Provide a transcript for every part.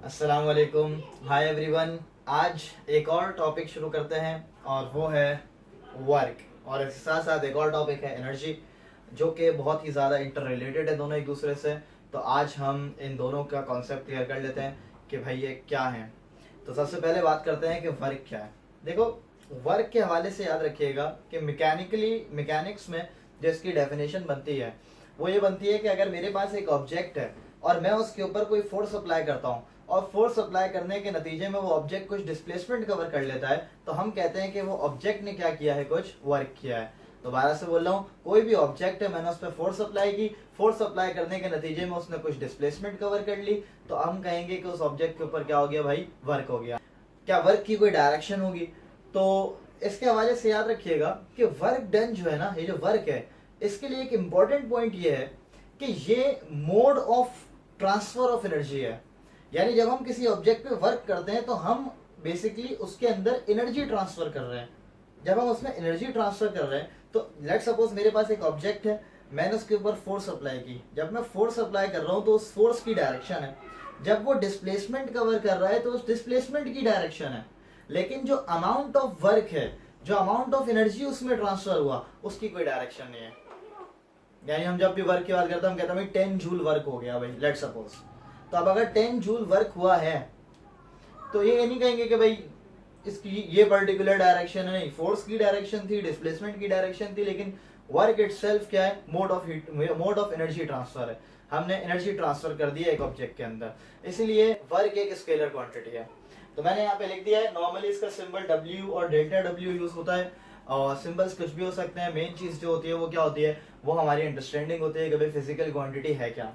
अस्सलाम वालेकुम। Hi everyone. आज एक और टॉपिक शुरू करते हैं और वो है वर्क, और इसके साथ साथ एक और टॉपिक है एनर्जी, जो कि बहुत ही ज़्यादा इंटर रिलेटेड है दोनों एक दूसरे से। तो आज हम इन दोनों का कॉन्सेप्ट क्लियर कर लेते हैं कि भाई ये क्या है। तो सबसे पहले बात करते हैं कि वर्क क्या है। देखो, वर्क के हवाले से याद रखिएगा कि मैकेनिक्स में जो इसकी डेफिनेशन बनती है वो ये बनती है कि अगर मेरे पास एक ऑब्जेक्ट है और मैं उसके ऊपर कोई फोर्स अप्लाई करता हूँ और फोर्स अप्लाई करने के नतीजे में वो ऑब्जेक्ट कुछ डिस्प्लेसमेंट कवर कर लेता है, तो हम कहते हैं कि वो ऑब्जेक्ट ने क्या किया है, कुछ वर्क किया है। दोबारा से बोल रहा हूँ, कोई भी ऑब्जेक्ट है, मैंने उस पर फोर्स अप्लाई की, फोर्स अप्लाई करने के नतीजे में उसने कुछ डिस्प्लेसमेंट कवर कर ली, तो हम कहेंगे कि उस ऑब्जेक्ट के ऊपर क्या हो गया भाई, वर्क हो गया। क्या वर्क की कोई डायरेक्शन होगी? तो इसके हवाले से याद रखिएगा कि वर्क डन जो है ना, ये जो वर्क है, इसके लिए एक इम्पॉर्टेंट पॉइंट ये है कि ये mode of transfer of energy है। यानी जब हम किसी ऑब्जेक्ट पे वर्क करते हैं तो हम बेसिकली उसके अंदर एनर्जी ट्रांसफर कर रहे हैं। जब हम उसमें एनर्जी ट्रांसफर कर रहे हैं तो लेट सपोज मेरे पास एक ऑब्जेक्ट है, मैंने उसके ऊपर फोर्स अप्लाई की। जब मैं फोर्स अप्लाई कर रहा हूँ तो उस फोर्स की डायरेक्शन है, जब वो डिस्प्लेसमेंट कवर कर रहा है तो उस डिस्प्लेसमेंट की डायरेक्शन है। लेकिन जो अमाउंट ऑफ वर्क है, जो अमाउंट ऑफ एनर्जी उसमें ट्रांसफर हुआ, उसकी कोई डायरेक्शन नहीं है। यानी हम जब भी वर्क की बात करते हैं हम कहते हैं भाई 10 जूल वर्क हो गया भाई, लेट सपोज। तो अब अगर 10 जूल वर्क हुआ है तो ये नहीं कहेंगे कि भाई इसकी ये पर्टिकुलर डायरेक्शन है, नहीं, फोर्स की डायरेक्शन थी, डिस्प्लेसमेंट की डायरेक्शन थी, लेकिन वर्क इटसेल्फ क्या है, मोड ऑफ एनर्जी ट्रांसफर है। हमने एनर्जी ट्रांसफर कर दिया एक ऑब्जेक्ट के अंदर, इसीलिए वर्क एक स्केलर क्वांटिटी है। तो मैंने यहाँ पे लिख दिया है, नॉर्मली इसका सिंबल W और डेल्टा W यूज होता है, और सिंबल्स कुछ भी हो सकते हैं। मेन चीज जो होती है वो क्या होती है, वो हमारी अंडरस्टैंडिंग होती है कि भाई फिजिकल क्वांटिटी है क्या।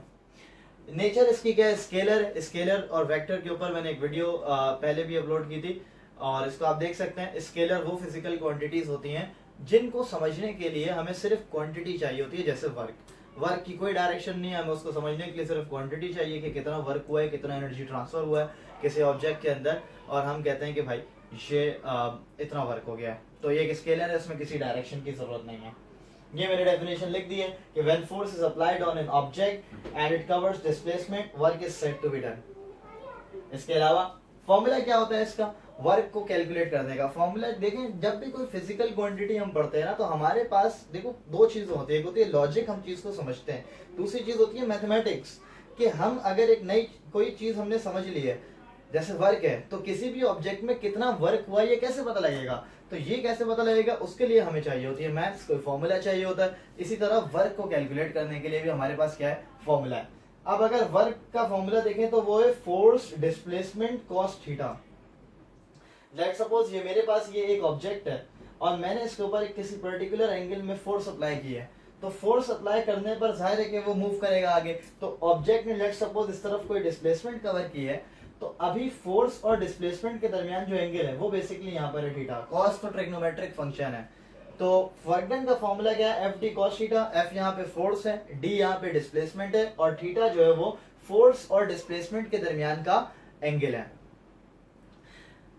नेचर इसकी क्या है, स्केलर और वेक्टर के ऊपर मैंने एक वीडियो पहले भी अपलोड की थी, और इसको आप देख सकते हैं। स्केलर वो फिजिकल क्वांटिटीज होती हैं जिनको समझने के लिए हमें सिर्फ क्वांटिटी चाहिए होती है, जैसे वर्क की कोई डायरेक्शन नहीं है, हमें उसको समझने के लिए सिर्फ क्वांटिटी चाहिए कि कितना वर्क हुआ है, कितना एनर्जी ट्रांसफर हुआ है किसी ऑब्जेक्ट के अंदर, और हम कहते हैं कि भाई ये इतना वर्क हो गया है। तो ये एक स्केलर है, इसमें किसी डायरेक्शन की जरूरत नहीं है। ये मैंने डेफिनेशन लिख दी है कि when force is applied on an object and it covers displacement, work is said to be done. इसके अलावा फॉर्मूला क्या होता है इसका, वर्क को कैलकुलेट करने का फॉर्मूला। देखें, जब भी कोई फिजिकल क्वांटिटी हम पढ़ते हैं ना, तो हमारे पास देखो दो चीज होती है, एक होती है लॉजिक, हम चीज को समझते हैं, दूसरी चीज होती है मैथमेटिक्स, कि हम अगर एक नई कोई चीज हमने समझ ली है, जैसे वर्क है, तो किसी भी ऑब्जेक्ट में कितना वर्क हुआ ये कैसे पता लगेगा, तो ये कैसे पता लगेगा, उसके लिए हमें चाहिए होती है मैथ्स, कोई फॉर्मूला चाहिए होता है। इसी तरह वर्क को कैलकुलेट करने के लिए भी हमारे पास क्या है, फॉर्मूला है। अब अगर वर्क का फॉर्मूला देखें तो वो है force displacement cos theta. Let suppose ये मेरे पास ये एक ऑब्जेक्ट है और मैंने इसके ऊपर एक किसी पर्टिकुलर एंगल में फोर्स अप्लाई की है, तो फोर्स अप्लाई करने पर जाहिर है कि वो मूव करेगा आगे। तो ऑब्जेक्ट ने लेट सपोज इस तरफ कोई डिस्प्लेसमेंट कवर की है, तो अभी फोर्स और डिस्प्लेसमेंट के दरमियान जो एंगल है वो बेसिकली यहाँ पर है थीटा। कॉस तो ट्रिग्नोमेट्रिक फंक्शन है, तो वर्क डन का फॉर्मूला क्या है, F D cos theta. F यहाँ पे फोर्स है, डी यहाँ पे डिस्प्लेसमेंट है, और थीटा जो है वो फोर्स और डिस्प्लेसमेंट के दरमियान का एंगल है।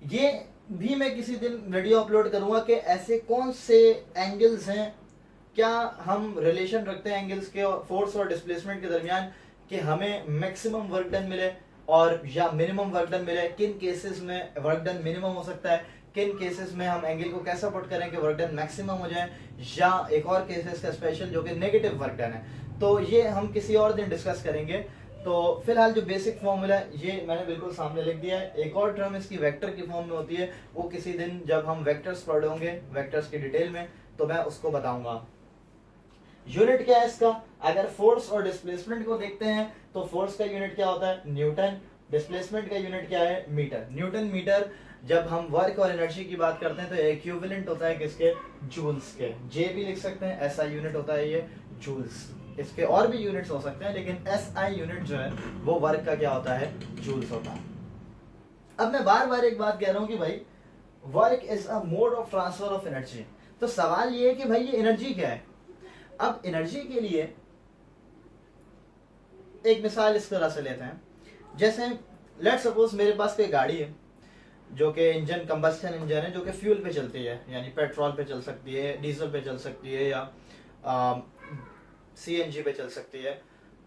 ये भी मैं किसी दिन वीडियो अपलोड करूंगा कि ऐसे कौन से एंगल्स हैं, क्या हम रिलेशन रखते हैं एंगल्स के फोर्स और डिस्प्लेसमेंट के दरमियान, कि हमें मैक्सिमम वर्क डन मिले और या मिनिमम वर्क डन मिले। किन केसेस में वर्क डन मिनिमम हो सकता है, किन केसेस में हम एंगल को कैसा पुट करें कि वर्क डन मैक्सिमम हो जाए, या एक और केसेस का स्पेशल जो कि नेगेटिव वर्क डन है। तो ये हम किसी और दिन डिस्कस करेंगे। तो फिलहाल जो बेसिक फॉर्मूला है ये मैंने बिल्कुल सामने लिख दिया है। एक और टर्म इसकी वेक्टर की फॉर्म में होती है, वो किसी दिन जब हम वेक्टर्स पढ़ोगे, वेक्टर्स की डिटेल में, तो मैं उसको बताऊंगा। यूनिट क्या है इसका, अगर फोर्स और डिस्प्लेसमेंट को देखते हैं तो फोर्स का यूनिट क्या होता है, न्यूटन। डिस्प्लेसमेंट का यूनिट क्या है, मीटर, न्यूटन मीटर। जब हम वर्क और एनर्जी की बात करते हैं तो इक्विवेलेंट होता है किसके, जूल्स के। जे भी लिख सकते हैं, एसआई यूनिट होता है ये जूल्स। इसके और भी यूनिट्स हो सकते हैं, लेकिन एसआई यूनिट जो है वो वर्क का क्या होता है, जूल्स होता है। अब मैं बार बार एक बात कह रहा हूं कि भाई work is a mode of transfer of energy. तो सवाल ये है कि भाई ये एनर्जी क्या है। अब एनर्जी के लिए एक मिसाल इस तरह से लेते हैं, जैसे लेट सपोज मेरे पास कोई गाड़ी है जो कि इंजन कंबस्शन इंजन है, जो कि फ्यूल पे चलती है, यानी पेट्रोल पे चल सकती है, डीजल पे चल सकती है, या सीएनजी पे चल सकती है।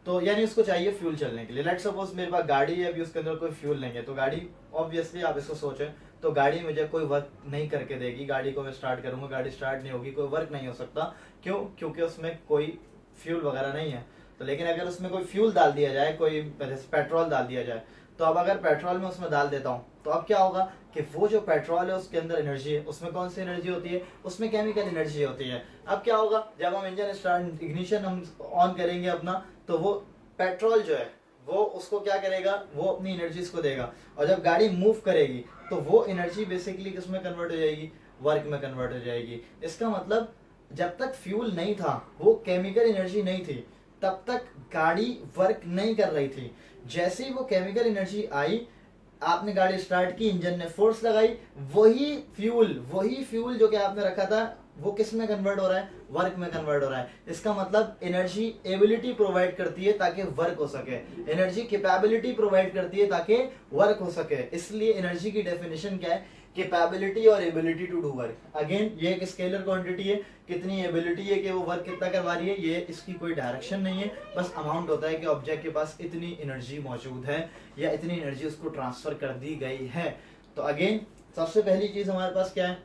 तो यानी उसको चाहिए फ्यूल चलने के लिए। लेट्स सपोज मेरे पास गाड़ी है, अभी उसके अंदर कोई फ्यूल नहीं है, तो गाड़ी ऑब्वियसली आप इसको सोचें तो गाड़ी मुझे कोई वर्क नहीं करके देगी। गाड़ी को मैं स्टार्ट करूंगा, गाड़ी स्टार्ट नहीं होगी, कोई वर्क नहीं हो सकता। क्यों? क्योंकि उसमें कोई फ्यूल वगैरह नहीं है। तो लेकिन अगर उसमें कोई फ्यूल डाल दिया जाए, कोई पेट्रोल डाल दिया जाए, तो अब अगर पेट्रोल में उसमें डाल देता हूँ तो अब क्या होगा कि वो जो पेट्रोल है उसके अंदर एनर्जी है, उसमें कौन सी एनर्जी होती है? उसमें केमिकल एनर्जी होती है। अब क्या होगा, जब हम इंजन स्टार्ट इग्निशन हम ऑन करेंगे अपना, तो वो पेट्रोल जो है वो उसको क्या करेगा, वो अपनी एनर्जीज को देगा। और जब गाड़ी मूव करेगी तो वो एनर्जी बेसिकली किसमें कन्वर्ट हो जाएगी? वर्क में कन्वर्ट हो जाएगी। इसका मतलब जब तक फ्यूल नहीं था, वो केमिकल एनर्जी नहीं थी, तब तक गाड़ी वर्क नहीं कर रही थी। जैसे ही वो केमिकल एनर्जी आई, आपने गाड़ी स्टार्ट की, इंजन ने फोर्स लगाई, वही फ्यूल जो कि आपने रखा था वो किस में कन्वर्ट हो रहा है? वर्क में कन्वर्ट हो रहा है। इसका मतलब एनर्जी एबिलिटी प्रोवाइड करती है ताकि वर्क हो सके, एनर्जी कैपेबिलिटी प्रोवाइड करती है ताकि वर्क हो सके। इसलिए एनर्जी की डेफिनेशन क्या है? कैपेबिलिटी और ability to do work. Again ये एक स्केलर क्वांटिटी है, कितनी एबिलिटी है कि वो वर्क कितना करवा रही है, ये इसकी कोई डायरेक्शन नहीं है, बस अमाउंट होता है कि ऑब्जेक्ट के पास इतनी एनर्जी मौजूद है या इतनी एनर्जी उसको ट्रांसफर कर दी गई है। तो अगेन सबसे पहली चीज हमारे पास क्या है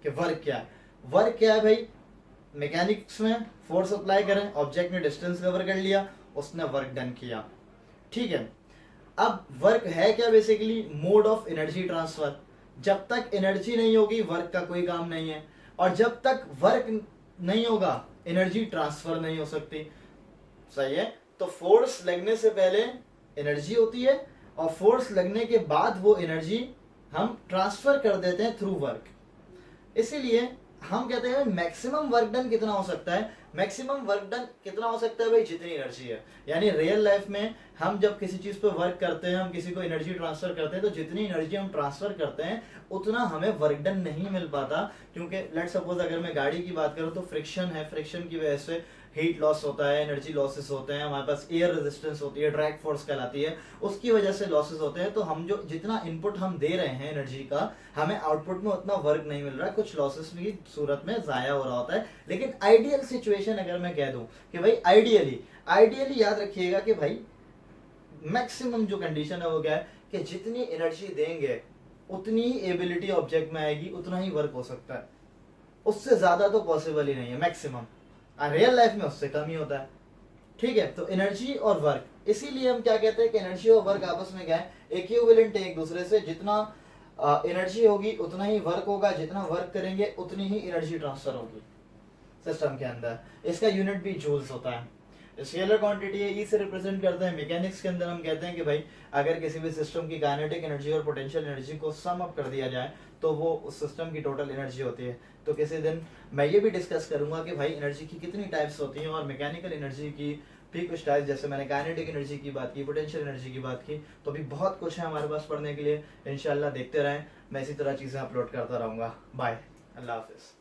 कि वर्क क्या है? वर्क क्या है भाई? मैकेनिक्स में फोर्स अप्लाई करें, ऑब्जेक्ट ने डिस्टेंस कवर कर लिया, उसने वर्क डन किया, ठीक है। अब वर्क है क्या? Basically mode of energy transfer. जब तक एनर्जी नहीं होगी वर्क का कोई काम नहीं है, और जब तक वर्क नहीं होगा एनर्जी ट्रांसफर नहीं हो सकती। सही है? तो फोर्स लगने से पहले एनर्जी होती है, और फोर्स लगने के बाद वो एनर्जी हम ट्रांसफर कर देते हैं थ्रू वर्क। इसीलिए हम कहते हैं मैक्सिमम वर्क डन कितना हो सकता है? मैक्सिमम वर्क डन कितना हो सकता है भाई? जितनी एनर्जी है। यानी रियल लाइफ में हम जब किसी चीज पे वर्क करते हैं, हम किसी को एनर्जी ट्रांसफर करते हैं, तो जितनी एनर्जी हम ट्रांसफर करते हैं उतना हमें वर्क डन नहीं मिल पाता। क्योंकि लेट्स सपोज अगर मैं गाड़ी की बात करूं तो फ्रिक्शन है, फ्रिक्शन की वजह से हीट लॉस होता है, एनर्जी लॉसेस होते हैं, हमारे पास एयर रेजिस्टेंस होती है, ड्रैग फोर्स कहलाती है, उसकी वजह से लॉसेस होते हैं। तो हम जो जितना इनपुट हम दे रहे हैं एनर्जी का, हमें आउटपुट में उतना वर्क नहीं मिल रहा है, कुछ लॉसेस की सूरत में जाया हो रहा होता है। लेकिन आइडियल सिचुएशन अगर मैं कह दूं कि भाई आइडियली याद रखिएगा कि भाई मैक्सिमम जो कंडीशन है वो क्या है कि जितनी एनर्जी देंगे उतनी ही एबिलिटी ऑब्जेक्ट में आएगी, उतना ही वर्क हो सकता है, उससे ज्यादा तो पॉसिबल ही नहीं है मैक्सिमम। रियल लाइफ में उससे कम ही होता है, ठीक है। तो एनर्जी और वर्क, इसीलिए हम क्या कहते हैं कि एनर्जी और वर्क आपस में क्या है? इक्विवेलेंट है एक दूसरे से। जितना एनर्जी होगी उतना ही वर्क होगा, जितना वर्क करेंगे उतनी ही एनर्जी ट्रांसफर होगी सिस्टम के अंदर। इसका यूनिट भी जूल्स होता है। स्केलर क्वांटिटी है, ई से रिप्रेजेंट करते हैं। मैकेनिक्स के अंदर हम कहते हैं कि भाई अगर किसी भी सिस्टम की काइनेटिक एनर्जी और पोटेंशियल एनर्जी को सम अप कर दिया जाए तो वो उस सिस्टम की टोटल एनर्जी होती है। तो किसी दिन मैं ये भी डिस्कस करूंगा कि भाई एनर्जी की कितनी टाइप्स होती हैं, और मैकेनिकल एनर्जी की भी कुछ टाइप्स, जैसे मैंने काइनेटिक एनर्जी की बात की, पोटेंशियल एनर्जी की बात की। तो अभी बहुत कुछ है हमारे पास पढ़ने के लिए। इंशाल्लाह देखते रहें, मैं इसी तरह चीज़ें अपलोड करता रहूँगा। बाय, अल्लाह हाफिज़।